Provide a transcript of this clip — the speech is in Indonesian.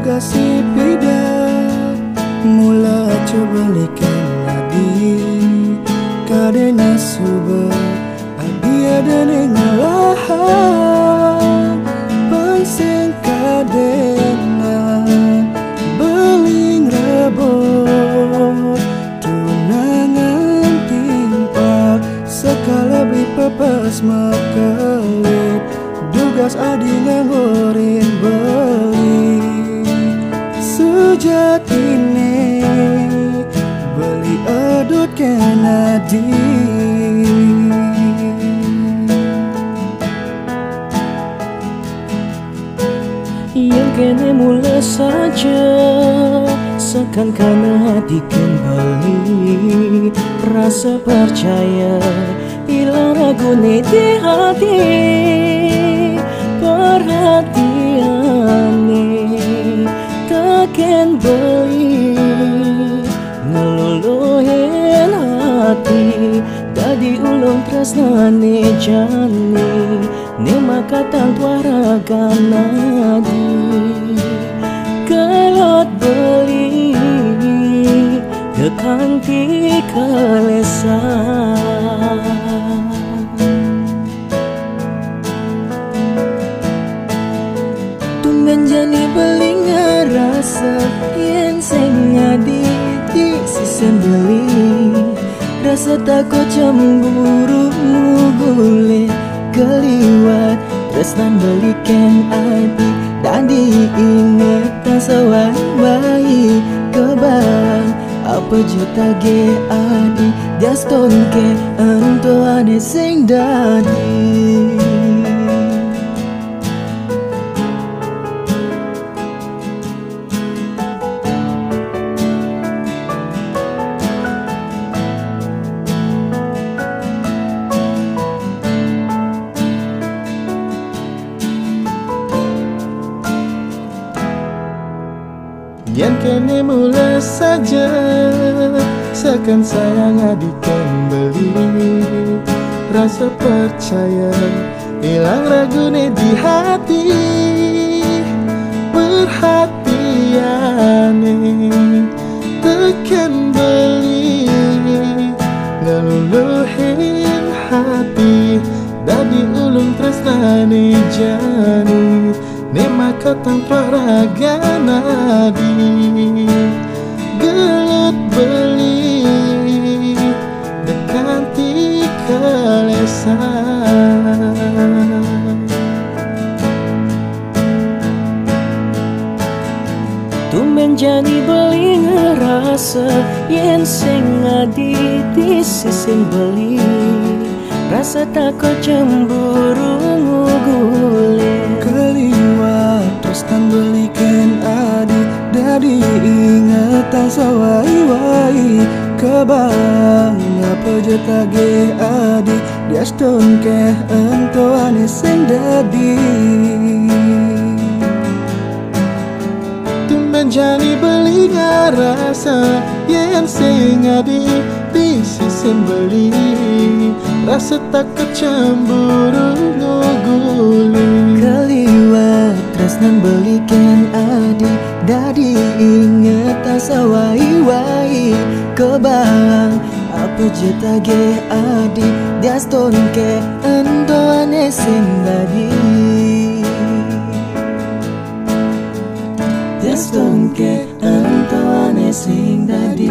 kasih pidat mula coba likan nadi kadena suba adia dan ngalahan pangseng kadena beling rebot tunangan timpa sekala beli pepas makelip dugas adi nganggorin beli sejatine beli adut kenadi yang kene mula saja sekan karena hati kembali rasa percaya hilang ragu di hati perhatian takkan beli ngeluluhin hati dadi ulung tresnane jani ne makatan tuarakan nadi kelot beli dekanti kalesan tumben jani beli ngerasa yen sing ngadi di sisen beli rasa takut cemburu gule keliwat tresnan belikan hati dan diinget tak sewai kebang apa juta ge adi jaston ke ento ane sing dadi yang kene mula saja seakan sayang adik kembali rasa percaya hilang ragu di hati perhatian tekan beli ngeluluhin hati dadi ulung tresnane jani ne makatan praga nadi gelut beli dekanti kalesan tumben jani beli ngerasa yen sing ngadi di sising beli rasa takut cemburu ngugule keliwat tresnan belikan adi dari ingatan sawai-wai kebang apa jeta ge adi diaston ke ento ane sing dadi tumben jani beli ngerasa yen sing adi di sisen beli rasa takut cemburu nguguli keliwat tresnan belikan adi dadi inget sawai-wai kebang apa jeta ge adi diaston ke ento ane sing dadi diaston ke ento ane sing dadi